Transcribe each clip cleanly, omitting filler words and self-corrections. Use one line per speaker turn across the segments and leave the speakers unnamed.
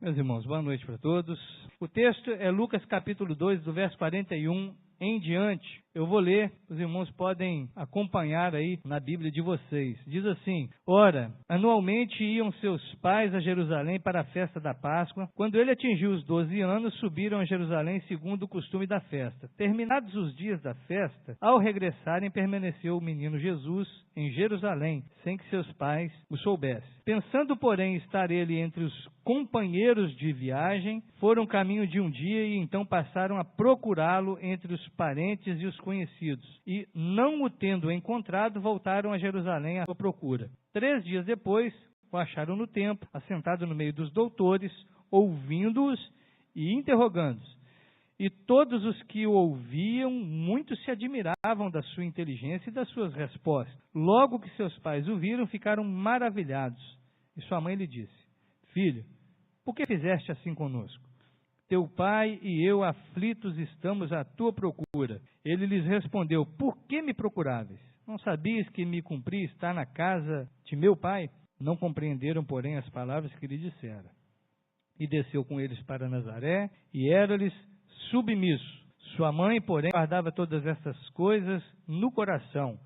Meus irmãos, boa noite para todos. O texto é Lucas capítulo 2, do verso 41 em diante. Eu vou ler, os irmãos podem acompanhar aí na Bíblia de vocês. Diz assim: Ora, anualmente iam seus pais a Jerusalém para a festa da Páscoa. Quando ele atingiu os 12 anos, subiram a Jerusalém segundo o costume da festa. Terminados os dias da festa, ao regressarem, permaneceu o menino Jesus em Jerusalém, sem que seus pais o soubessem. Pensando, porém, estar ele entre os companheiros de viagem, foram caminho de um dia e então passaram a procurá-lo entre os parentes e os conhecidos. E, não o tendo encontrado, voltaram a Jerusalém à sua procura. 3 dias depois, o acharam no templo, assentado no meio dos doutores, ouvindo-os e interrogando-os. E todos os que o ouviam, muito se admiravam da sua inteligência e das suas respostas. Logo que seus pais o viram, ficaram maravilhados. E sua mãe lhe disse: Filho, por que fizeste assim conosco? Teu pai e eu aflitos estamos à tua procura. Ele lhes respondeu: Por que me procuráveis? Não sabias que me cumpria estar na casa de meu pai? Não compreenderam, porém, as palavras que lhe dissera. E desceu com eles para Nazaré, e era-lhes submisso. Sua mãe, porém, guardava todas essas coisas no coração.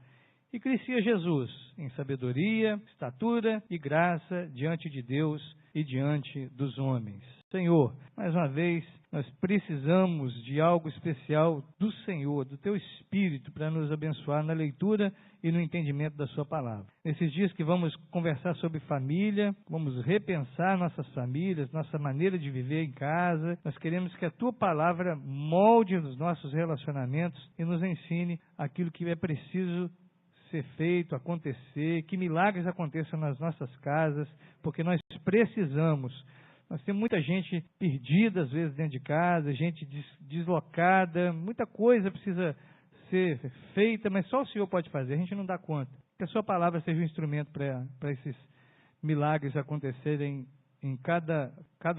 E crescia Jesus em sabedoria, estatura e graça diante de Deus e diante dos homens. Senhor, mais uma vez, nós precisamos de algo especial do Senhor, do Teu Espírito, para nos abençoar na leitura e no entendimento da Sua palavra. Nesses dias que vamos conversar sobre família, vamos repensar nossas famílias, nossa maneira de viver em casa, nós queremos que a Tua palavra molde os nossos relacionamentos e nos ensine aquilo que é preciso ser feito, acontecer, que milagres aconteçam nas nossas casas, porque nós precisamos. Nós temos muita gente perdida, às vezes, dentro de casa, gente deslocada, muita coisa precisa ser feita, mas só o Senhor pode fazer, a gente não dá conta. Que a Sua palavra seja um instrumento para esses milagres acontecerem em cada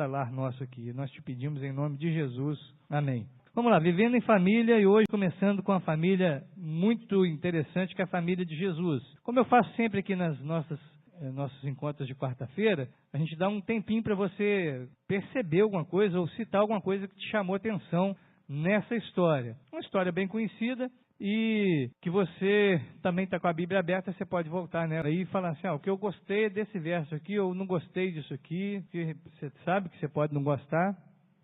lar nosso aqui. Nós te pedimos em nome de Jesus. Amém. Vamos lá, vivendo em família, e hoje começando com uma família muito interessante, que é a família de Jesus. Como eu faço sempre aqui nas nossos encontros de quarta-feira, a gente dá um tempinho para você perceber alguma coisa ou citar alguma coisa que te chamou atenção nessa história. Uma história bem conhecida e que você também está com a Bíblia aberta, você pode voltar nela e falar assim: o que eu gostei desse verso aqui, ou não gostei disso aqui, que você sabe que você pode não gostar.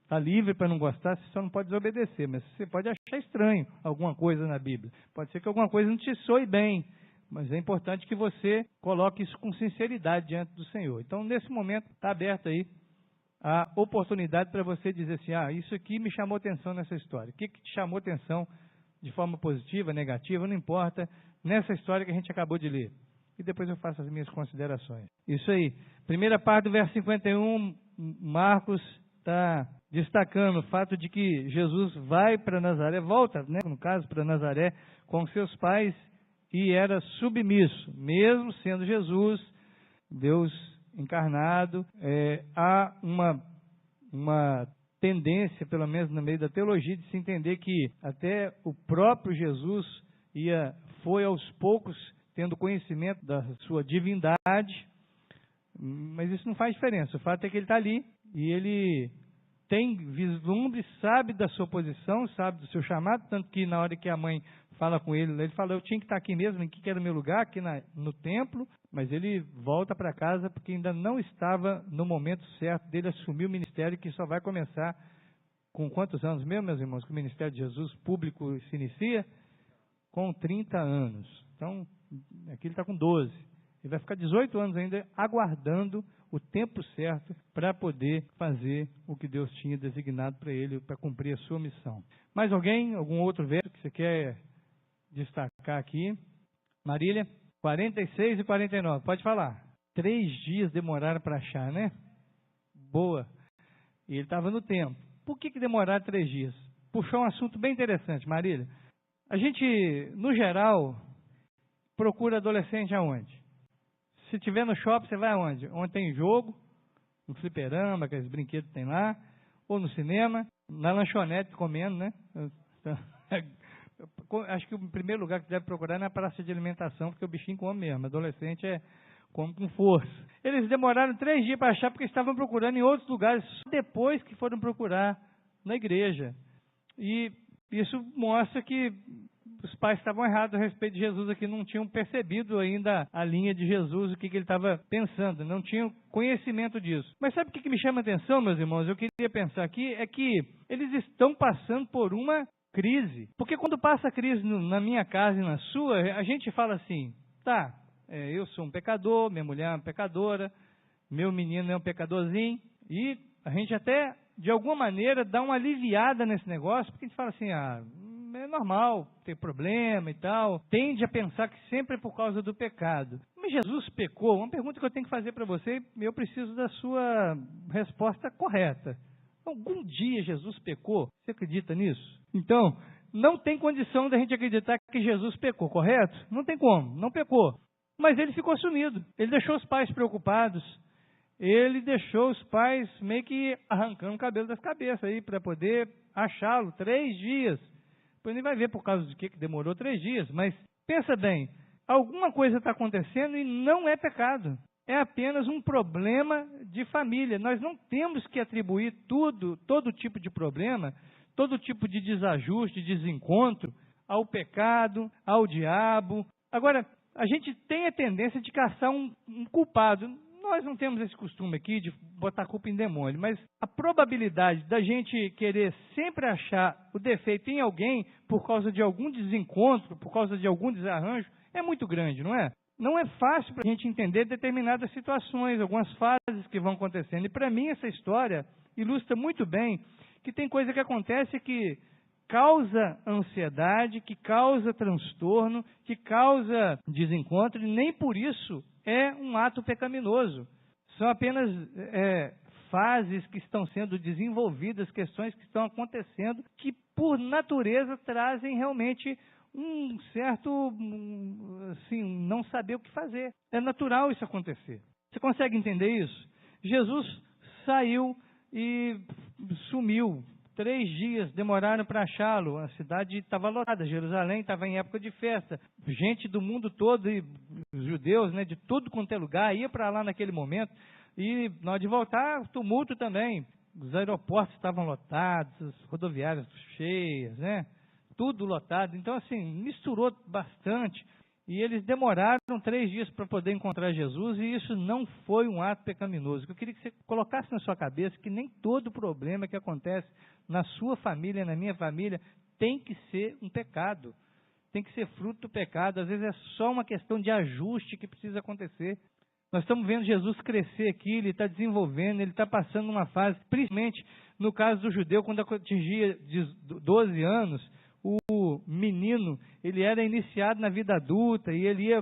Está livre para não gostar, você só não pode desobedecer, mas você pode achar estranho alguma coisa na Bíblia. Pode ser que alguma coisa não te soe bem, mas é importante que você coloque isso com sinceridade diante do Senhor. Então, nesse momento, está aberta aí a oportunidade para você dizer assim: isso aqui me chamou atenção nessa história. O que te chamou atenção de forma positiva, negativa, não importa, nessa história que a gente acabou de ler. E depois eu faço as minhas considerações. Isso aí. Primeira parte do verso 51, Marcos está destacando o fato de que Jesus vai para Nazaré, volta, no caso, para Nazaré, com seus pais, e era submisso, mesmo sendo Jesus, Deus encarnado. Há uma tendência, pelo menos no meio da teologia, de se entender que até o próprio Jesus foi aos poucos tendo conhecimento da sua divindade, mas isso não faz diferença. O fato é que ele está ali e ele tem vislumbre, sabe da sua posição, sabe do seu chamado, tanto que na hora que a mãe fala com ele, ele fala: eu tinha que estar aqui mesmo, aqui que era o meu lugar, aqui no templo, mas ele volta para casa porque ainda não estava no momento certo dele assumir o ministério, que só vai começar com quantos anos mesmo, meus irmãos, que o ministério de Jesus público se inicia? Com 30 anos. Então, aqui ele está com 12. Ele vai ficar 18 anos ainda aguardando o tempo certo para poder fazer o que Deus tinha designado para ele, para cumprir a sua missão. Mais alguém? Algum outro verso que você quer destacar aqui? Marília? 46 e 49. Pode falar. 3 dias demoraram para achar, né? Boa. E ele estava no tempo. Por que demoraram 3 dias? Puxou um assunto bem interessante, Marília. A gente, no geral, procura adolescente aonde? Se tiver no shopping, você vai aonde? Onde tem jogo, no fliperama, aqueles brinquedos que tem lá, ou no cinema, na lanchonete comendo, né? Acho que o primeiro lugar que deve procurar é na praça de alimentação, porque o bichinho come mesmo. Adolescente é come com força. Eles demoraram 3 dias para achar porque estavam procurando em outros lugares, só depois que foram procurar na igreja. E isso mostra que os pais estavam errados a respeito de Jesus aqui, não tinham percebido ainda a linha de Jesus, o que ele estava pensando, não tinham conhecimento disso. Mas sabe o que me chama a atenção, meus irmãos? Eu queria pensar aqui, é que eles estão passando por uma crise. Porque quando passa a crise na minha casa e na sua, a gente fala assim, tá, eu sou um pecador, minha mulher é uma pecadora, meu menino é um pecadorzinho, e a gente até, de alguma maneira, dá uma aliviada nesse negócio, porque a gente fala assim, é normal ter problema e tal, tende a pensar que sempre é por causa do pecado. Mas Jesus pecou? Uma pergunta que eu tenho que fazer para você, eu preciso da sua resposta correta. Algum dia Jesus pecou? Você acredita nisso? Então, não tem condição da gente acreditar que Jesus pecou, correto? Não tem como, não pecou. Mas ele ficou sumido, ele deixou os pais preocupados, ele deixou os pais meio que arrancando o cabelo das cabeças aí para poder achá-lo, 3 dias. Depois nem vai ver por causa de que demorou 3 dias, mas pensa bem, alguma coisa está acontecendo e não é pecado. É apenas um problema de família. Nós não temos que atribuir todo tipo de problema, todo tipo de desajuste, desencontro ao pecado, ao diabo. Agora, a gente tem a tendência de caçar um culpado. Nós não temos esse costume aqui de botar culpa em demônio, mas a probabilidade da gente querer sempre achar o defeito em alguém por causa de algum desencontro, por causa de algum desarranjo, é muito grande, não é? Não é fácil para a gente entender determinadas situações, algumas fases que vão acontecendo. E para mim essa história ilustra muito bem que tem coisa que acontece que causa ansiedade, que causa transtorno, que causa desencontro, e nem por isso é um ato pecaminoso. São apenas fases que estão sendo desenvolvidas, questões que estão acontecendo, que por natureza trazem realmente um certo, assim, não saber o que fazer. É natural isso acontecer. Você consegue entender isso? Jesus saiu e sumiu. 3 dias demoraram para achá-lo. A cidade estava lotada, Jerusalém estava em época de festa. Gente do mundo todo, e judeus, né, de tudo quanto é lugar, ia para lá naquele momento. E na hora de voltar, tumulto também. Os aeroportos estavam lotados, as rodoviárias cheias, né? Tudo lotado. Então, assim, misturou bastante. E eles demoraram 3 dias para poder encontrar Jesus, e isso não foi um ato pecaminoso. Eu queria que você colocasse na sua cabeça que nem todo problema que acontece na sua família, na minha família, tem que ser um pecado. Tem que ser fruto do pecado. Às vezes é só uma questão de ajuste que precisa acontecer. Nós estamos vendo Jesus crescer aqui, ele está desenvolvendo, ele está passando uma fase, principalmente no caso do judeu, quando atingia 12 anos, o menino, ele era iniciado na vida adulta, e ele ia,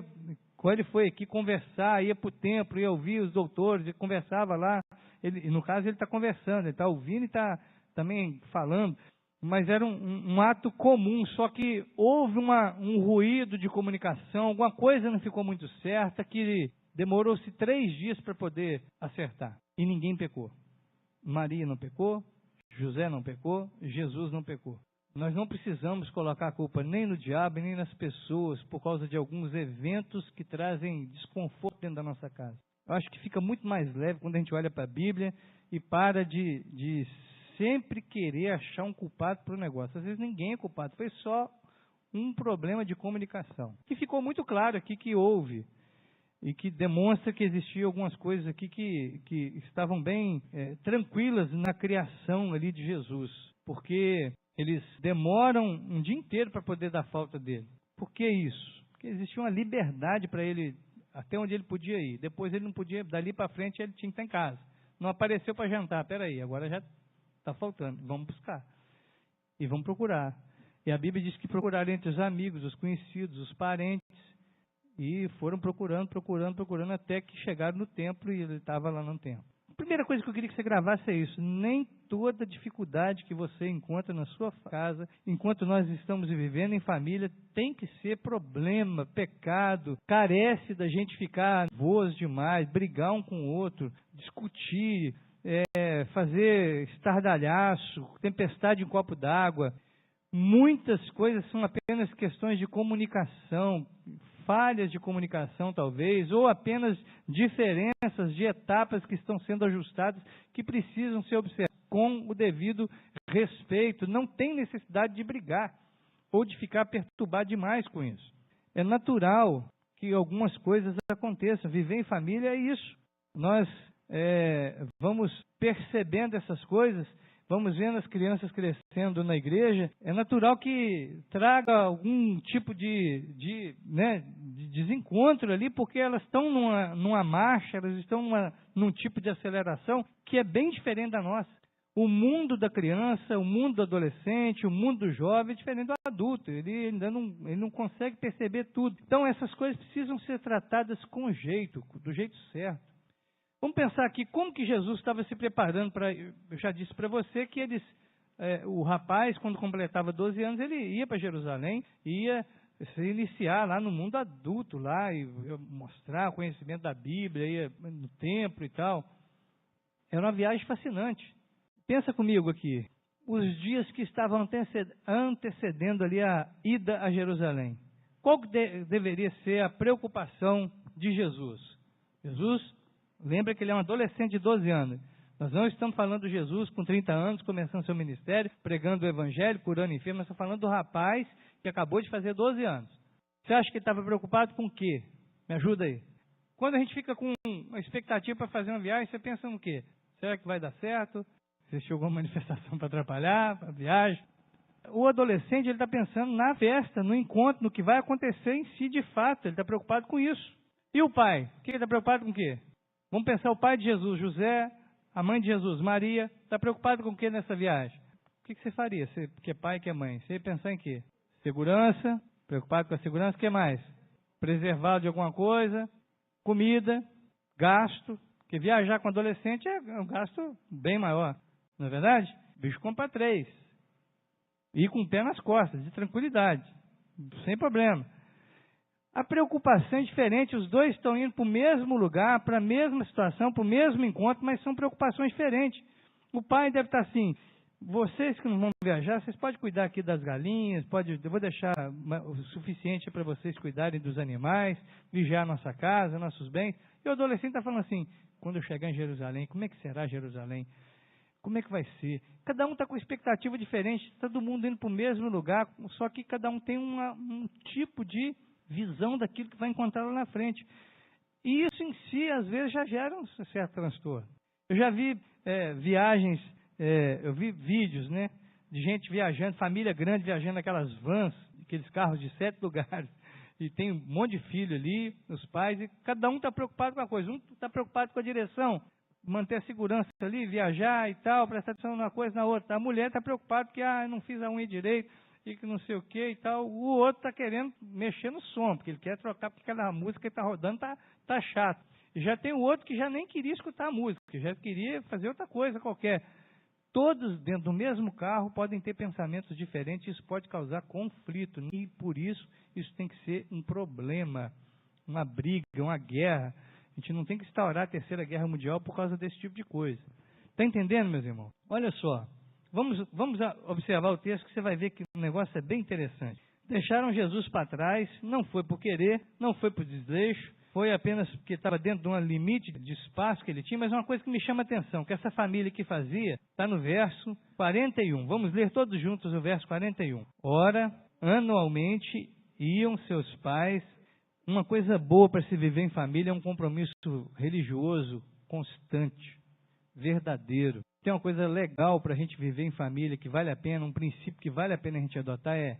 quando ele foi aqui conversar, ia para o templo, ia ouvir os doutores, ele conversava lá, no caso ele está conversando, ele está ouvindo e está também falando, mas era um ato comum, só que houve um ruído de comunicação, alguma coisa não ficou muito certa, que demorou-se 3 dias para poder acertar, e ninguém pecou. Maria não pecou, José não pecou, Jesus não pecou. Nós não precisamos colocar a culpa nem no diabo, nem nas pessoas, por causa de alguns eventos que trazem desconforto dentro da nossa casa. Eu acho que fica muito mais leve quando a gente olha para a Bíblia e para de sempre querer achar um culpado para o negócio. Às vezes ninguém é culpado, foi só um problema de comunicação. Que ficou muito claro aqui que houve, e que demonstra que existiam algumas coisas aqui que estavam bem tranquilas na criação ali de Jesus. Porque eles demoram um dia inteiro para poder dar falta dele. Por que isso? Porque existia uma liberdade para ele, até onde ele podia ir. Depois ele não podia, dali para frente ele tinha que estar em casa. Não apareceu para jantar, peraí, agora já está faltando. Vamos buscar. E vamos procurar. E a Bíblia diz que procuraram entre os amigos, os conhecidos, os parentes. E foram procurando, até que chegaram no templo e ele estava lá no templo. A primeira coisa que eu queria que você gravasse é isso. Nem toda dificuldade que você encontra na sua casa, enquanto nós estamos vivendo em família, tem que ser problema, pecado, carece da gente ficar nervoso demais, brigar um com o outro, discutir, fazer estardalhaço, tempestade em copo d'água. Muitas coisas são apenas questões de comunicação, falhas de comunicação talvez, ou apenas diferenças de etapas que estão sendo ajustadas, que precisam ser observadas com o devido respeito. Não tem necessidade de brigar ou de ficar perturbado demais com isso. É natural que algumas coisas aconteçam. Viver em família é isso. Nós vamos percebendo essas coisas, vamos vendo as crianças crescendo na igreja. É natural que traga algum tipo de desencontro ali, porque elas estão numa marcha, elas estão num tipo de aceleração que é bem diferente da nossa. O mundo da criança, o mundo do adolescente, o mundo do jovem é diferente do adulto. Ele ainda não consegue perceber tudo. Então, essas coisas precisam ser tratadas com jeito, do jeito certo. Vamos pensar aqui como que Jesus estava se preparando para... Eu já disse para você que o rapaz, quando completava 12 anos, ele ia para Jerusalém, ia se iniciar lá no mundo adulto, lá, e mostrar o conhecimento da Bíblia, ia no templo e tal. Era uma viagem fascinante. Pensa comigo aqui, os dias que estavam antecedendo ali a ida a Jerusalém. Qual que deveria ser a preocupação de Jesus? Jesus, lembra que ele é um adolescente de 12 anos. Nós não estamos falando de Jesus com 30 anos, começando seu ministério, pregando o evangelho, curando enfermos. Nós estamos falando do rapaz que acabou de fazer 12 anos. Você acha que ele estava preocupado com o quê? Me ajuda aí. Quando a gente fica com uma expectativa para fazer uma viagem, você pensa no quê? Será que vai dar certo? Existiu alguma manifestação para atrapalhar a viagem? O adolescente, ele está pensando na festa, no encontro, no que vai acontecer em si de fato. Ele está preocupado com isso. E o pai? O que ele está preocupado com o quê? Vamos pensar o pai de Jesus, José, a mãe de Jesus, Maria. Está preocupado com o que nessa viagem? O que você faria, você que é pai, que é mãe? Você ia pensar em quê? Segurança, preocupado com a segurança, o que mais? Preservado de alguma coisa, comida, gasto. Porque viajar com adolescente é um gasto bem maior. Não é verdade? O bicho compra 3. E com o pé nas costas, de tranquilidade. Sem problema. A preocupação é diferente. Os dois estão indo para o mesmo lugar, para a mesma situação, para o mesmo encontro, mas são preocupações diferentes. O pai deve estar assim, vocês que não vão viajar, vocês podem cuidar aqui das galinhas, eu vou deixar o suficiente para vocês cuidarem dos animais, vigiar nossa casa, nossos bens. E o adolescente está falando assim, quando eu chegar em Jerusalém, como é que será Jerusalém? Como é que vai ser? Cada um está com expectativa diferente, todo mundo indo para o mesmo lugar, só que cada um tem um tipo de visão daquilo que vai encontrar lá na frente. E isso em si, às vezes, já gera um certo transtorno. Eu já vi viagens, eu vi vídeos, né, de gente viajando, família grande viajando naquelas vans, aqueles carros de 7 lugares, e tem um monte de filho ali, os pais, e cada um está preocupado com uma coisa. Um está preocupado com a direção, manter a segurança ali, viajar e tal, prestar atenção numa coisa na outra. A mulher está preocupada porque não fiz a unha direito e que não sei o que e tal. O outro está querendo mexer no som, porque ele quer trocar, porque aquela música que está rodando tá chato. E já tem o outro que já nem queria escutar a música, que já queria fazer outra coisa qualquer. Todos dentro do mesmo carro podem ter pensamentos diferentes, isso pode causar conflito. E por isso tem que ser um problema, uma briga, uma guerra. A gente não tem que instaurar a Terceira Guerra Mundial por causa desse tipo de coisa. Está entendendo, meus irmãos? Olha só, vamos observar o texto que você vai ver que o negócio é bem interessante. Deixaram Jesus para trás, não foi por querer, não foi por desleixo, foi apenas porque estava dentro de um limite de espaço que ele tinha, mas uma coisa que me chama a atenção, que essa família que fazia, está no verso 41. Vamos ler todos juntos o verso 41. Ora, anualmente iam seus pais. Uma coisa boa para se viver em família é um compromisso religioso, constante, verdadeiro. Tem uma coisa legal para a gente viver em família, que vale a pena, um princípio que vale a pena a gente adotar é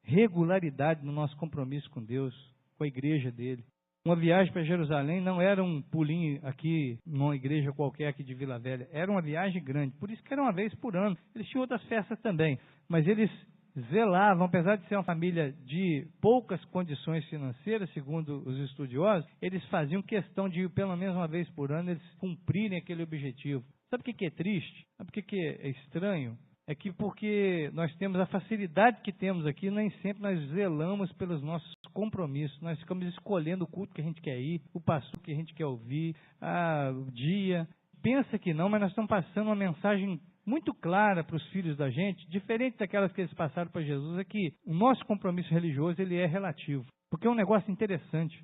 regularidade no nosso compromisso com Deus, com a igreja dele. Uma viagem para Jerusalém não era um pulinho aqui, numa igreja qualquer aqui de Vila Velha, era uma viagem grande, por isso que era uma vez por ano. Eles tinham outras festas também, mas eles zelavam, apesar de ser uma família de poucas condições financeiras, segundo os estudiosos, eles faziam questão de, pelo menos uma vez por ano, eles cumprirem aquele objetivo. Sabe o que é triste? Sabe o que é estranho? É que porque nós temos a facilidade que temos aqui, nem sempre nós zelamos pelos nossos compromissos. Nós ficamos escolhendo o culto que a gente quer ir, o pastor que a gente quer ouvir, o dia. Pensa que não, mas nós estamos passando uma mensagem muito clara para os filhos da gente, diferente daquelas que eles passaram para Jesus, é que o nosso compromisso religioso ele é relativo. Porque é um negócio interessante.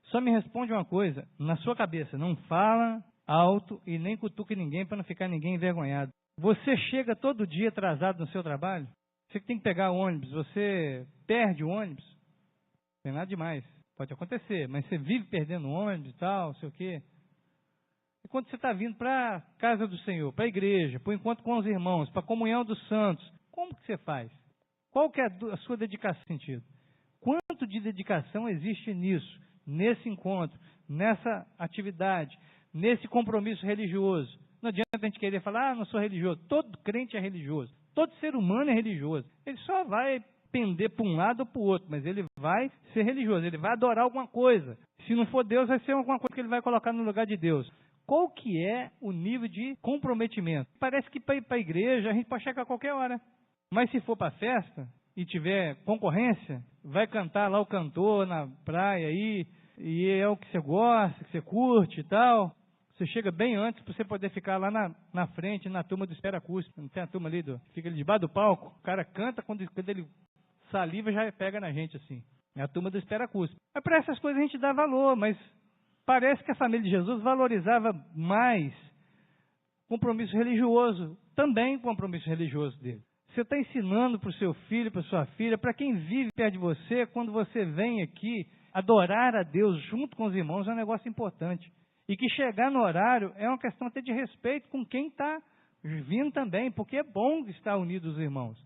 Só me responde uma coisa, na sua cabeça, não fala alto e nem cutuque ninguém para não ficar ninguém envergonhado. Você chega todo dia atrasado no seu trabalho? Você que tem que pegar o ônibus, você perde o ônibus? Não tem nada demais. Pode acontecer, mas você vive perdendo o ônibus e tal, sei o quê. E quando você está vindo para a casa do Senhor, para a igreja, para o encontro com os irmãos, para a comunhão dos santos, como que você faz? Qual que é a sua dedicação nesse sentido? Quanto de dedicação existe nisso, nesse encontro, nessa atividade, nesse compromisso religioso? Não adianta a gente querer falar, não sou religioso. Todo crente é religioso. Todo ser humano é religioso. Ele só vai pender para um lado ou para o outro, mas ele vai ser religioso, ele vai adorar alguma coisa. Se não for Deus, vai ser alguma coisa que ele vai colocar no lugar de Deus. Qual que é o nível de comprometimento? Parece que para ir para a igreja a gente pode chegar a qualquer hora. Mas se for para a festa e tiver concorrência, vai cantar lá o cantor na praia aí, e é o que você gosta, que você curte e tal. Você chega bem antes para você poder ficar lá na frente, na turma do Espera Acústico. Não tem a turma ali, fica ali debaixo do palco, o cara canta, quando ele saliva já pega na gente assim. É a turma do Espera Acústico. Mas para essas coisas a gente dá valor, mas parece que a família de Jesus valorizava mais compromisso religioso, também compromisso religioso dele. Você está ensinando para o seu filho, para a sua filha, para quem vive perto de você, quando você vem aqui, adorar a Deus junto com os irmãos é um negócio importante. E que chegar no horário é uma questão até de respeito com quem está vindo também, porque é bom estar unido os irmãos.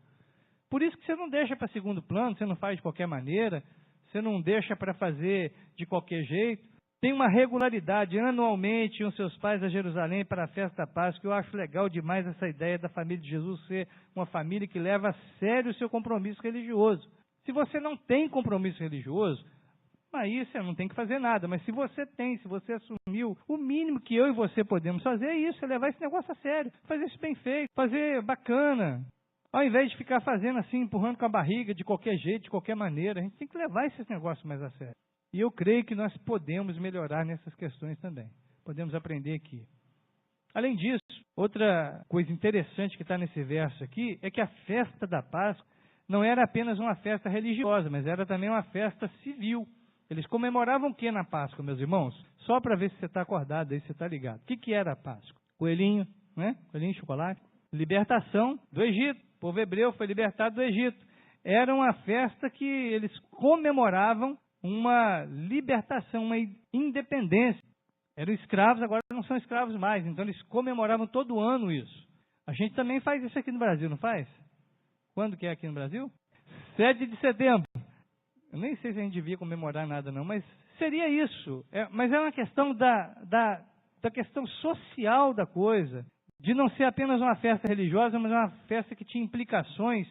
Por isso que você não deixa para segundo plano, você não faz de qualquer maneira, você não deixa para fazer de qualquer jeito. Tem uma regularidade, anualmente, iam seus pais a Jerusalém para a festa da Páscoa, que eu acho legal demais essa ideia da família de Jesus ser uma família que leva a sério o seu compromisso religioso. Se você não tem compromisso religioso, aí você não tem que fazer nada, mas se você tem, se você assumiu, o mínimo que eu e você podemos fazer é isso, é levar esse negócio a sério, fazer isso bem feito, fazer bacana. Ao invés de ficar fazendo assim, empurrando com a barriga, de qualquer jeito, de qualquer maneira, a gente tem que levar esses negócios mais a sério. E eu creio que nós podemos melhorar nessas questões também. Podemos aprender aqui. Além disso, outra coisa interessante que está nesse verso aqui é que a festa da Páscoa não era apenas uma festa religiosa, mas era também uma festa civil. Eles comemoravam o que na Páscoa, meus irmãos? Só para ver se você está acordado aí, se você está ligado. O que era a Páscoa? Coelhinho, né? Coelhinho de chocolate. Libertação do Egito. O povo hebreu foi libertado do Egito. Era uma festa que eles comemoravam uma libertação, uma independência. Eram escravos, agora não são escravos mais. Então eles comemoravam todo ano isso. A gente também faz isso aqui no Brasil, não faz? Quando que é aqui no Brasil? 7 de setembro. Eu nem sei se a gente devia comemorar nada não, mas seria isso. Mas é uma questão da questão social da coisa, de não ser apenas uma festa religiosa, mas uma festa que tinha implicações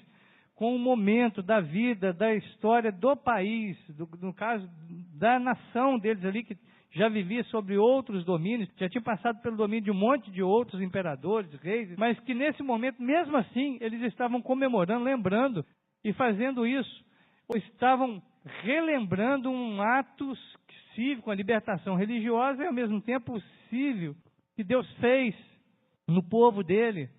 com o momento da vida, da história do país, no caso da nação deles ali, que já vivia sobre outros domínios, já tinha passado pelo domínio de um monte de outros imperadores, reis, mas que nesse momento, mesmo assim, eles estavam comemorando, lembrando e fazendo isso, ou estavam relembrando um ato cívico, uma libertação religiosa e ao mesmo tempo civil, que Deus fez no povo dele,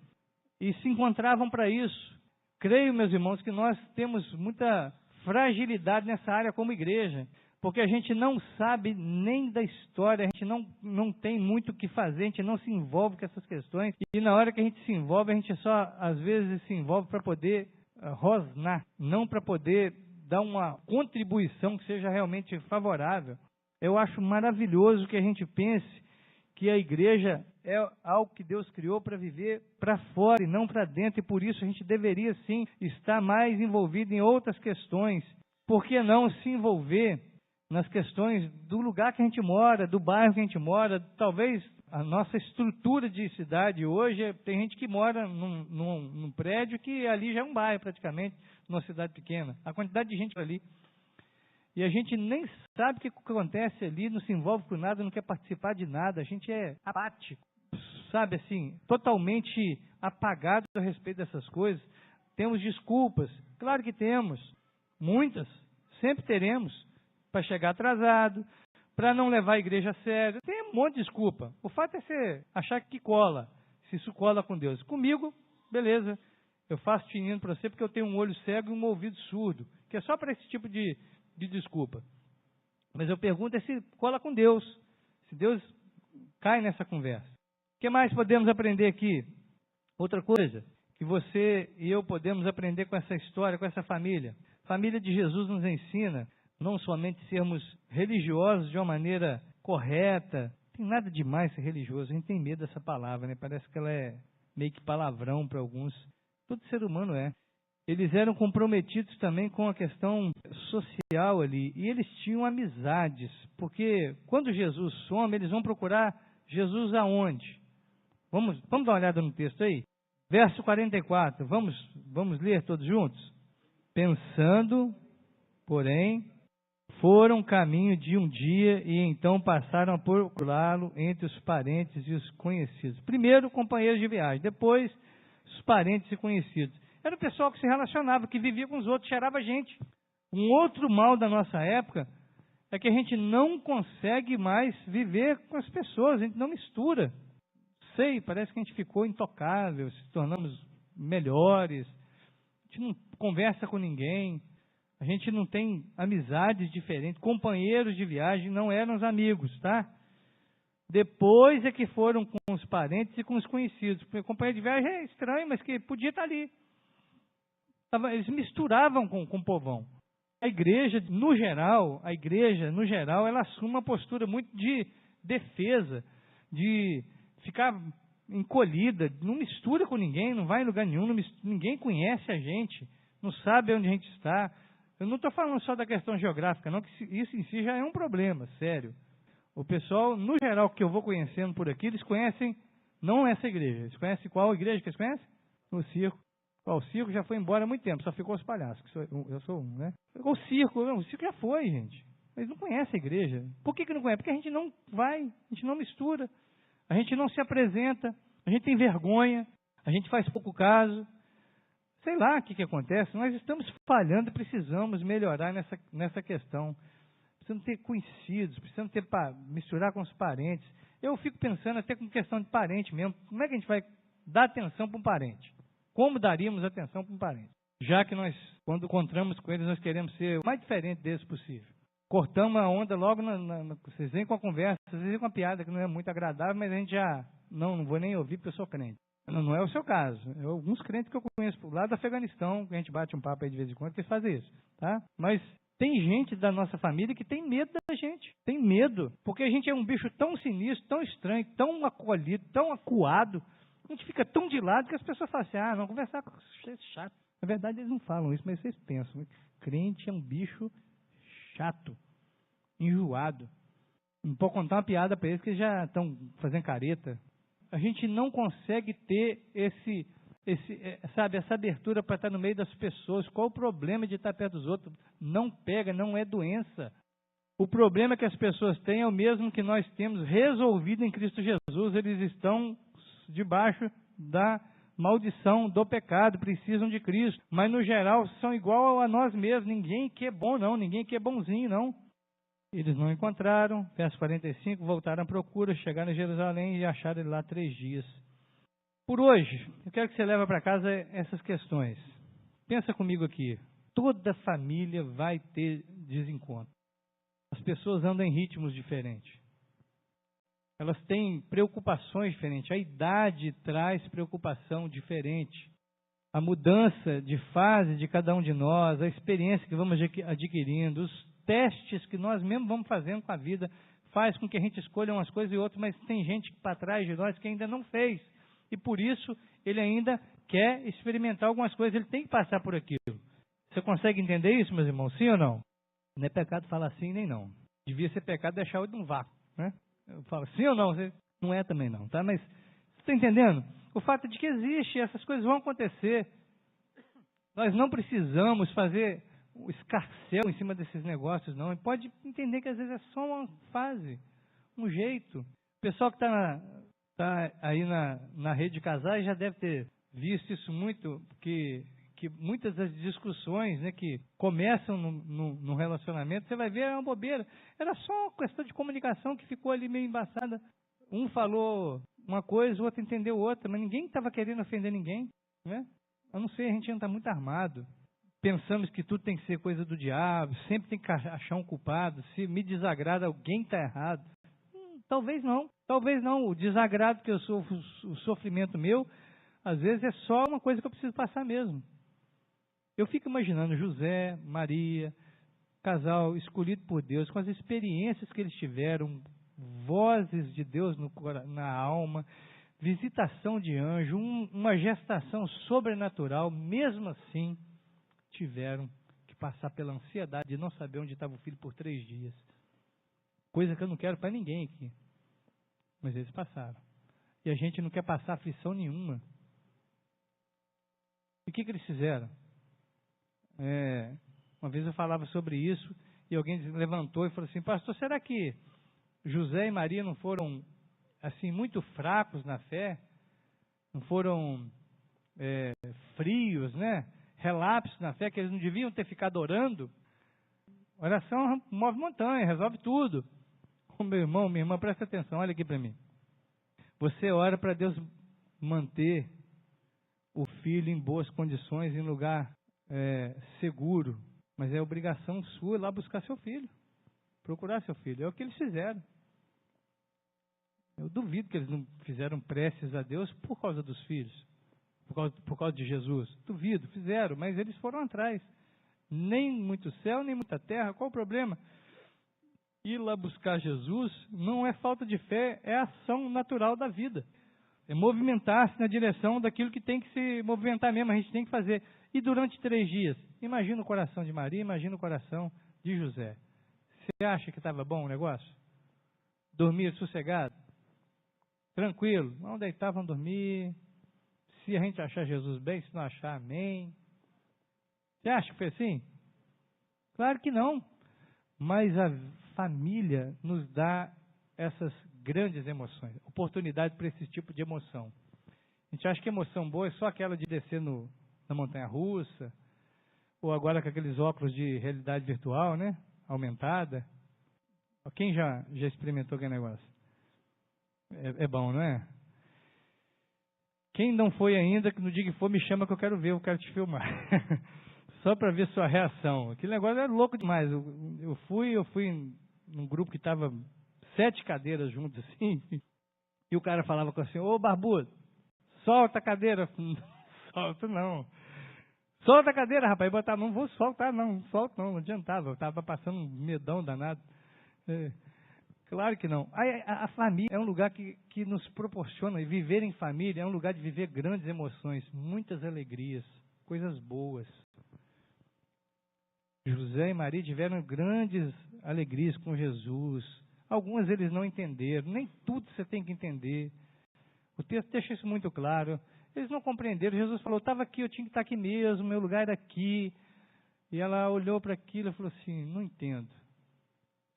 e se encontravam para isso. Creio, meus irmãos, que nós temos muita fragilidade nessa área como igreja, porque a gente não sabe nem da história, a gente não tem muito o que fazer, a gente não se envolve com essas questões, e na hora que a gente se envolve, a gente só, às vezes, se envolve para poder rosnar, não para poder dar uma contribuição que seja realmente favorável. Eu acho maravilhoso que a gente pense que a igreja é algo que Deus criou para viver para fora e não para dentro, e por isso a gente deveria sim estar mais envolvido em outras questões. Por que não se envolver nas questões do lugar que a gente mora, do bairro que a gente mora? Talvez a nossa estrutura de cidade hoje, tem gente que mora num prédio que ali já é um bairro praticamente, numa cidade pequena. A quantidade de gente ali. E a gente nem sabe o que acontece ali, não se envolve com nada, não quer participar de nada. A gente é apático, sabe assim, totalmente apagado a respeito dessas coisas. Temos desculpas, claro que temos, muitas, sempre teremos, para chegar atrasado, para não levar a igreja a sério. Tem um monte de desculpa. O fato é você achar que cola, se isso cola com Deus. Comigo, beleza, eu faço tinindo para você porque eu tenho um olho cego e um ouvido surdo, que é só para esse tipo de desculpa. Mas eu pergunto é se cola com Deus, se Deus cai nessa conversa. O que mais podemos aprender aqui? Outra coisa que você e eu podemos aprender com essa história, com essa família. A família de Jesus nos ensina não somente sermos religiosos de uma maneira correta. Não tem nada demais ser religioso, a gente tem medo dessa palavra, né? Parece que ela é meio que palavrão para alguns. Todo ser humano é. Eles eram comprometidos também com a questão social ali, e eles tinham amizades, porque quando Jesus some, eles vão procurar Jesus aonde? Vamos dar uma olhada no texto aí? Verso 44, vamos ler todos juntos? Pensando, porém, foram caminho de um dia e então passaram a procurá-lo entre os parentes e os conhecidos. Primeiro, companheiros de viagem, depois, os parentes e conhecidos. Era o pessoal que se relacionava, que vivia com os outros, cheirava gente. Um outro mal da nossa época é que a gente não consegue mais viver com as pessoas, a gente não mistura. Parece que a gente ficou intocável, se tornamos melhores, a gente não conversa com ninguém, a gente não tem amizades diferentes, companheiros de viagem não eram os amigos, tá? Depois é que foram com os parentes e com os conhecidos, porque companheiro de viagem é estranho, mas que podia estar ali. Eles misturavam com o povão. A igreja, no geral, ela assume uma postura muito de defesa, de ficar encolhida, não mistura com ninguém, não vai em lugar nenhum, ninguém conhece a gente, não sabe onde a gente está. Eu não estou falando só da questão geográfica, não, que isso em si já é um problema, sério. O pessoal, no geral, que eu vou conhecendo por aqui, eles conhecem, não essa igreja, eles conhecem qual igreja que eles conhecem? O circo. O circo já foi embora há muito tempo, só ficou os palhaços, eu sou um, né? O circo já foi, gente. Eles não conhecem a igreja. Por que não conhece? Porque a gente não vai, a gente não mistura. A gente não se apresenta, a gente tem vergonha, a gente faz pouco caso. Sei lá o que acontece, nós estamos falhando e precisamos melhorar nessa questão. Precisamos ter conhecidos, precisamos misturar com os parentes. Eu fico pensando até com questão de parente mesmo. Como é que a gente vai dar atenção para um parente? Como daríamos atenção para um parente? Já que nós, quando encontramos com eles, nós queremos ser o mais diferente deles possível. Cortamos a onda logo, vocês vêm com a conversa, vocês vêm com a piada que não é muito agradável, mas a gente já, não vou nem ouvir porque eu sou crente. Não é o seu caso. Alguns crentes que eu conheço lá do Afeganistão, que a gente bate um papo aí de vez em quando, que eles fazem isso, tá? Mas tem gente da nossa família que tem medo da gente. Tem medo. Porque a gente é um bicho tão sinistro, tão estranho, tão acolhido, tão acuado. A gente fica tão de lado que as pessoas falam assim, não, conversar com você é chato. Na verdade, eles não falam isso, mas vocês pensam. Crente é um bicho chato, enjoado. Não pode contar uma piada para eles que eles já estão fazendo careta. A gente não consegue ter essa abertura para estar no meio das pessoas. Qual o problema de estar perto dos outros? Não pega, não é doença. O problema que as pessoas têm é o mesmo que nós temos resolvido em Cristo Jesus. Eles estão debaixo da maldição do pecado, precisam de Cristo. Mas, no geral, são igual a nós mesmos. Ninguém que é bom, não. Ninguém que é bonzinho, não. Eles não encontraram. Verso 45, voltaram à procura, chegaram em Jerusalém e acharam ele lá 3 dias. Por hoje, eu quero que você leve para casa essas questões. Pensa comigo aqui. Toda família vai ter desencontro. As pessoas andam em ritmos diferentes. Elas têm preocupações diferentes. A idade traz preocupação diferente. A mudança de fase de cada um de nós, a experiência que vamos adquirindo, os testes que nós mesmos vamos fazendo com a vida, faz com que a gente escolha umas coisas e outras, mas tem gente para trás de nós que ainda não fez. E por isso, ele ainda quer experimentar algumas coisas, ele tem que passar por aquilo. Você consegue entender isso, meus irmãos? Sim ou não? Não é pecado falar sim nem não. Devia ser pecado deixar ele num vácuo, né? Eu falo sim ou não? Não é também não, tá? Mas, você está entendendo? O fato de que existe, essas coisas vão acontecer. Nós não precisamos fazer o escarcéu em cima desses negócios, não. E pode entender que às vezes é só uma fase, um jeito. O pessoal que está aí na rede de casais já deve ter visto isso muito, que muitas das discussões, né, que começam no relacionamento, você vai ver, é uma bobeira. Era só uma questão de comunicação que ficou ali meio embaçada. Um falou uma coisa, o outro entendeu outra, mas ninguém estava querendo ofender ninguém, né? A não ser a gente não está muito armado. pensamos que tudo tem que ser coisa do diabo, sempre tem que achar um culpado, se me desagrada alguém está errado. Talvez não. O desagrado que eu sou, o sofrimento meu, às vezes é só uma coisa que eu preciso passar mesmo. Eu fico imaginando José, Maria, casal escolhido por Deus, com as experiências que eles tiveram, vozes de Deus na alma, visitação de anjo, uma gestação sobrenatural, mesmo assim, tiveram que passar pela ansiedade de não saber onde estava o filho por 3 dias. Coisa que eu não quero para ninguém aqui. Mas eles passaram. E a gente não quer passar aflição nenhuma. E o que eles fizeram? Uma vez eu falava sobre isso e alguém levantou e falou assim: pastor, será que José e Maria não foram assim muito fracos na fé? Não foram frios, né? Relapsos na fé, que eles não deviam ter ficado orando? Oração move montanha, resolve tudo. O meu irmão, minha irmã, presta atenção, olha aqui para mim. Você ora para Deus manter o filho em boas condições, em lugar seguro, mas é obrigação sua ir lá buscar seu filho, procurar seu filho. É o que eles fizeram. Eu duvido que eles não fizeram preces a Deus por causa dos filhos, por causa de Jesus. Duvido, fizeram, mas eles foram atrás. Nem muito céu, nem muita terra. Qual o problema? Ir lá buscar Jesus não é falta de fé, é ação natural da vida. É movimentar-se na direção daquilo que tem que se movimentar mesmo, a gente tem que fazer. E durante 3 dias, imagina o coração de Maria, imagina o coração de José. Você acha que estava bom o negócio? Dormir sossegado? Tranquilo? Vamos deitar, vamos dormir. Se a gente achar Jesus bem, se não achar, amém. Você acha que foi assim? Claro que não. Mas a família nos dá essas grandes emoções, oportunidade para esse tipo de emoção. A gente acha que emoção boa é só aquela de descer na montanha-russa, ou agora com aqueles óculos de realidade virtual, né? Aumentada. Quem já experimentou aquele negócio? É bom, não é? Quem não foi ainda, que no dia que for, me chama que eu quero ver, eu quero te filmar. Só para ver sua reação. Aquele negócio era louco demais. Eu fui num grupo que estava 7 cadeiras juntas, assim, e o cara falava com assim: ô barbudo, solta a cadeira. Não solta não. Solta a cadeira, rapaz. Eu não vou soltar não, solta não adiantava. Eu estava passando um medão danado. Claro que não. A família é um lugar que nos proporciona, e viver em família é um lugar de viver grandes emoções, muitas alegrias, coisas boas. José e Maria tiveram grandes alegrias com Jesus. Algumas eles não entenderam, nem tudo você tem que entender. O texto deixa isso muito claro. Eles não compreenderam. Jesus falou: estava aqui, eu tinha que estar aqui mesmo, meu lugar era aqui. E ela olhou para aquilo e falou assim: não entendo.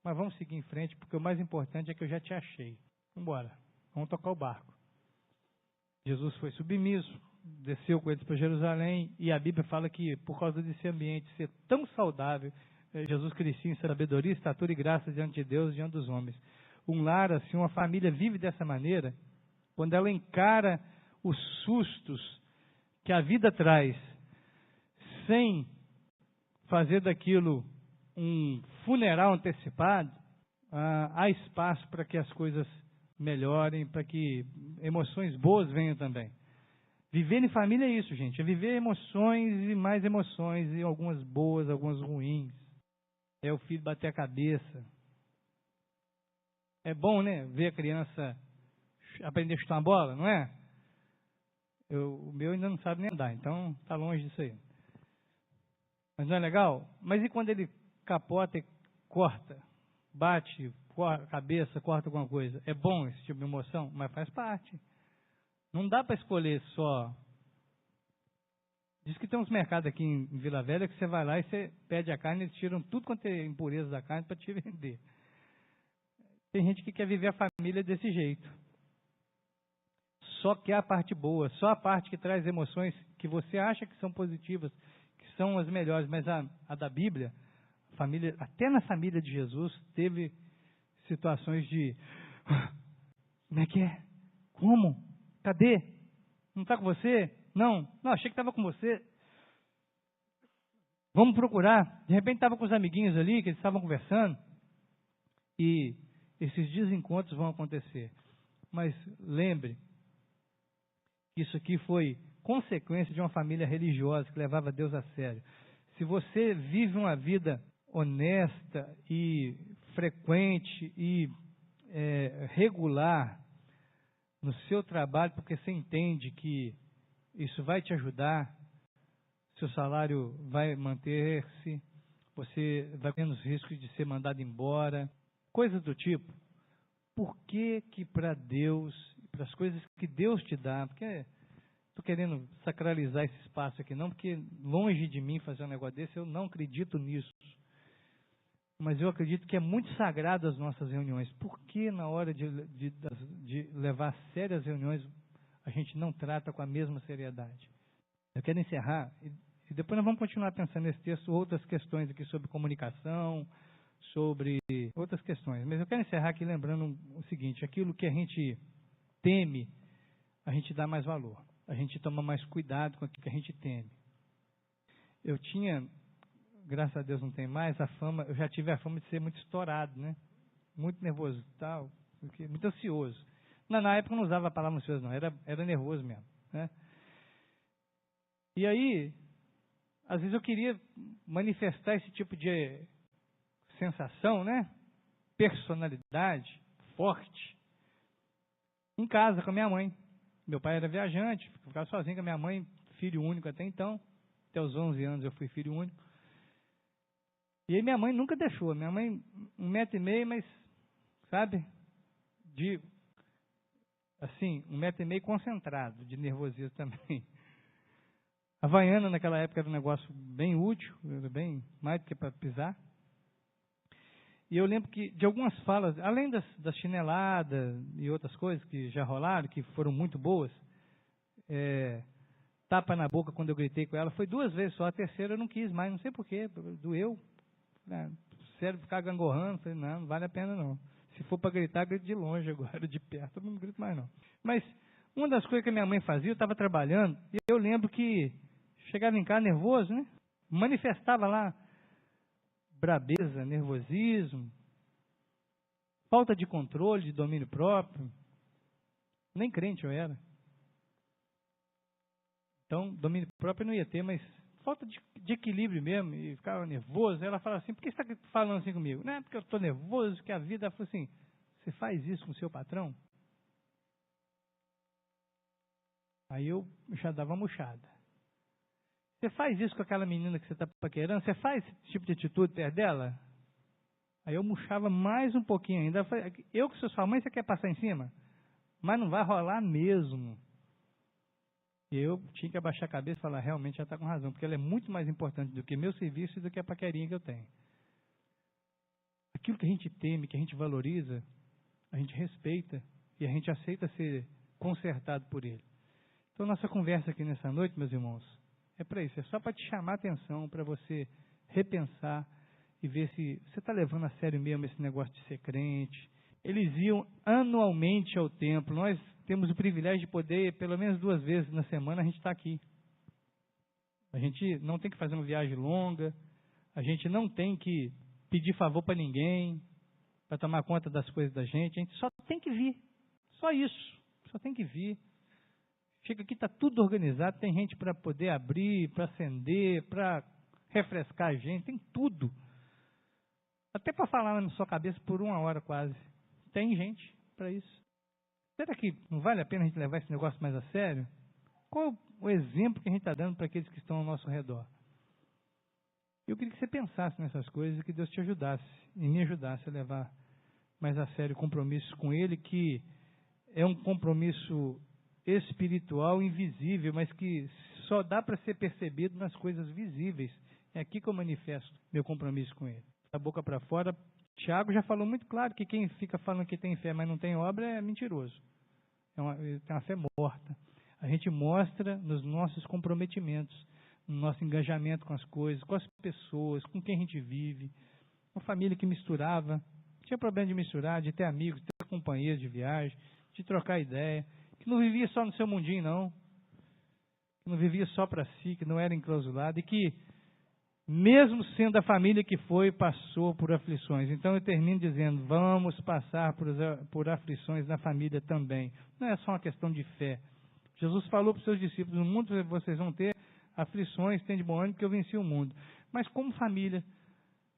Mas vamos seguir em frente, porque o mais importante é que eu já te achei. Vamos embora, vamos tocar o barco. Jesus foi submisso, desceu com eles para Jerusalém, e a Bíblia fala que por causa desse ambiente ser tão saudável, Jesus crescia em sabedoria, estatura e graça diante de Deus e diante dos homens. Um lar assim, uma família vive dessa maneira, quando ela encara os sustos que a vida traz, sem fazer daquilo um funeral antecipado, há espaço para que as coisas melhorem, para que emoções boas venham também. Viver em família é isso, gente. É viver emoções e mais emoções, e algumas boas, algumas ruins. É o filho bater a cabeça. É bom, né? Ver a criança aprender a chutar uma bola, não é? O meu ainda não sabe nem andar, então está longe disso aí. Mas não é legal? Mas e quando ele capota e corta, bate, corta a cabeça, corta alguma coisa? É bom esse tipo de emoção? Mas faz parte. Não dá para escolher só. Diz que tem uns mercados aqui em Vila Velha que você vai lá e você pede a carne e eles tiram tudo quanto é impureza da carne para te vender. Tem gente que quer viver a família desse jeito. Só quer a parte boa, só a parte que traz emoções que você acha que são positivas, que são as melhores, mas a da Bíblia, a família, até na família de Jesus, teve situações de: como é que é? Como? Cadê? Não está com você? Não, achei que estava com você. Vamos procurar. De repente estava com os amiguinhos ali, que eles estavam conversando, e esses desencontros vão acontecer. Mas lembre que isso aqui foi consequência de uma família religiosa que levava Deus a sério. Se você vive uma vida honesta e frequente e regular no seu trabalho, porque você entende que isso vai te ajudar, seu salário vai manter-se, você vai ter menos riscos de ser mandado embora, coisas do tipo. Por que para Deus, para as coisas que Deus te dá, porque estou querendo sacralizar esse espaço aqui não, porque longe de mim fazer um negócio desse, eu não acredito nisso. Mas eu acredito que é muito sagrado as nossas reuniões. Por que na hora de levar a sério as reuniões, a gente não trata com a mesma seriedade? Eu quero encerrar, e depois nós vamos continuar pensando nesse texto, outras questões aqui sobre comunicação, sobre outras questões. Mas eu quero encerrar aqui lembrando o seguinte: aquilo que a gente teme, a gente dá mais valor. A gente toma mais cuidado com aquilo que a gente teme. Eu tinha, graças a Deus não tem mais, a fama, eu já tive a fama de ser muito estourado, né? Muito nervoso e tal, muito ansioso. Na época eu não usava a palavra ansioso não, era nervoso mesmo, né? E aí, às vezes eu queria manifestar esse tipo de sensação, né? Personalidade forte em casa com a minha mãe. Meu pai era viajante, ficava sozinho com a minha mãe, filho único até então. Até os 11 anos eu fui filho único. E aí minha mãe nunca deixou. Minha mãe, 1,5 m, mas, sabe, assim, 1,5 m concentrado, de nervosismo também. A Havaiana naquela época era um negócio bem útil, era bem mais do que para pisar. E eu lembro que de algumas falas, além das chineladas e outras coisas que já rolaram, que foram muito boas, tapa na boca quando eu gritei com ela, foi 2 vezes só, a terceira eu não quis mais, não sei porquê, doeu. O cérebro ficar gangorrando, falei, não vale a pena não. Se for para gritar, grito de longe agora, de perto, eu não grito mais não. Mas uma das coisas que a minha mãe fazia, eu estava trabalhando, e eu lembro que chegava em casa nervoso, né? Manifestava lá brabeza, nervosismo, falta de controle, de domínio próprio. Nem crente eu era. Então, domínio próprio eu não ia ter, mas falta de equilíbrio mesmo, e ficava nervoso. Ela fala assim, por que você está falando assim comigo? Não é porque eu estou nervoso, que a vida... Ela falou assim, você faz isso com o seu patrão? Aí eu já dava uma murchada. Você faz isso com aquela menina que você está paquerando? Você faz esse tipo de atitude perto dela? Aí eu murchava mais um pouquinho ainda. Eu que sou sua mãe, você quer passar em cima? Mas não vai rolar mesmo. E eu tinha que abaixar a cabeça e falar, realmente ela está com razão, porque ela é muito mais importante do que meu serviço e do que a paquerinha que eu tenho. Aquilo que a gente teme, que a gente valoriza, a gente respeita e a gente aceita ser consertado por ele. Então, nossa conversa aqui nessa noite, meus irmãos, é para isso, é só para te chamar a atenção, para você repensar e ver se você está levando a sério mesmo esse negócio de ser crente. Eles iam anualmente ao templo. Nós temos o privilégio de poder, pelo menos 2 vezes na semana, a gente está aqui. A gente não tem que fazer uma viagem longa, a gente não tem que pedir favor para ninguém, para tomar conta das coisas da gente. A gente só tem que vir. Só isso. Só tem que vir. Chega aqui, está tudo organizado, tem gente para poder abrir, para acender, para refrescar a gente, tem tudo. Até para falar na sua cabeça por 1 hora quase. Tem gente para isso. Será que não vale a pena a gente levar esse negócio mais a sério? Qual é o exemplo que a gente está dando para aqueles que estão ao nosso redor? Eu queria que você pensasse nessas coisas e que Deus te ajudasse, e me ajudasse a levar mais a sério o compromisso com Ele, que é um compromisso espiritual invisível, mas que só dá para ser percebido nas coisas visíveis. É aqui que eu manifesto meu compromisso com Ele. Da boca para fora, Tiago já falou muito claro que quem fica falando que tem fé, mas não tem obra, é mentiroso. Tem uma fé morta. A gente mostra nos nossos comprometimentos, no nosso engajamento com as coisas, com as pessoas, com quem a gente vive. Uma família que misturava, não tinha problema de misturar, de ter amigos, de ter companheiros de viagem, de trocar ideia, que não vivia só no seu mundinho, não. Que não vivia só para si, que não era enclausulado e que mesmo sendo a família que foi, passou por aflições. Então eu termino dizendo, vamos passar por aflições na família também. Não é só uma questão de fé. Jesus falou para os seus discípulos, no mundo vocês vão ter aflições, tem de bom ânimo que eu venci o mundo. Mas como família,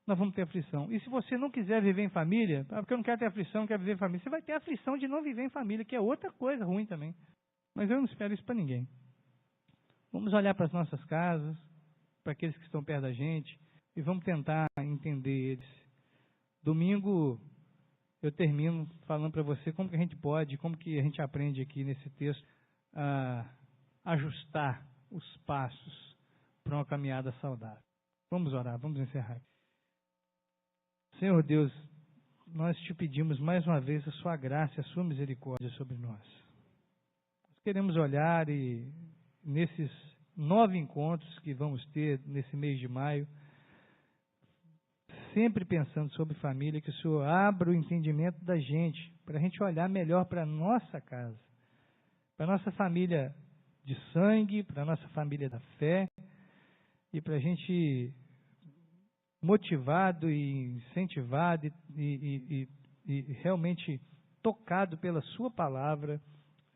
nós vamos ter aflição. E se você não quiser viver em família, porque eu não quero ter aflição, não quero viver em família, você vai ter aflição de não viver em família, que é outra coisa ruim também. Mas eu não espero isso para ninguém. Vamos olhar para as nossas casas, para aqueles que estão perto da gente, e vamos tentar entender eles. Domingo eu termino falando para você como que a gente pode, como que a gente aprende aqui nesse texto a ajustar os passos para uma caminhada saudável. Vamos orar, vamos encerrar. Senhor Deus, nós te pedimos mais uma vez a sua graça e a sua misericórdia sobre nós. Nós queremos olhar e nesses 9 encontros que vamos ter nesse mês de maio, sempre pensando sobre família, que o Senhor abra o entendimento da gente, para a gente olhar melhor para a nossa casa, para a nossa família de sangue, para a nossa família da fé, e para a gente, motivado e incentivado e realmente tocado pela sua palavra,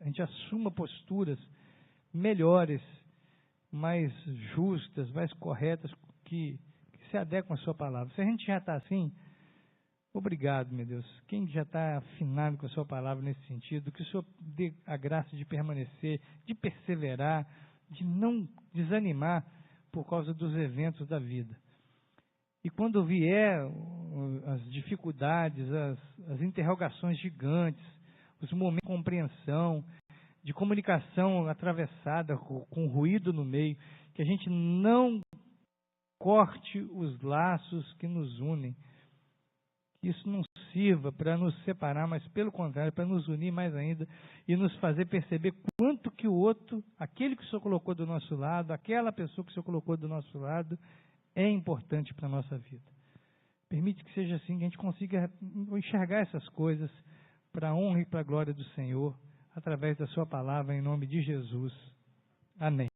a gente assuma posturas melhores, mais justas, mais corretas, que se adequam à sua palavra. Se a gente já está assim, obrigado, meu Deus. Quem já está afinado com a sua palavra nesse sentido, que o Senhor dê a graça de permanecer, de perseverar, de não desanimar por causa dos eventos da vida. E quando vier as dificuldades, as interrogações gigantes, os momentos de compreensão, de comunicação atravessada, com ruído no meio, que a gente não corte os laços que nos unem. Que isso não sirva para nos separar, mas pelo contrário, para nos unir mais ainda e nos fazer perceber quanto que o outro, aquele que o Senhor colocou do nosso lado, aquela pessoa que o Senhor colocou do nosso lado, é importante para a nossa vida. Permite que seja assim, que a gente consiga enxergar essas coisas para a honra e para a glória do Senhor, através da sua palavra, em nome de Jesus. Amém.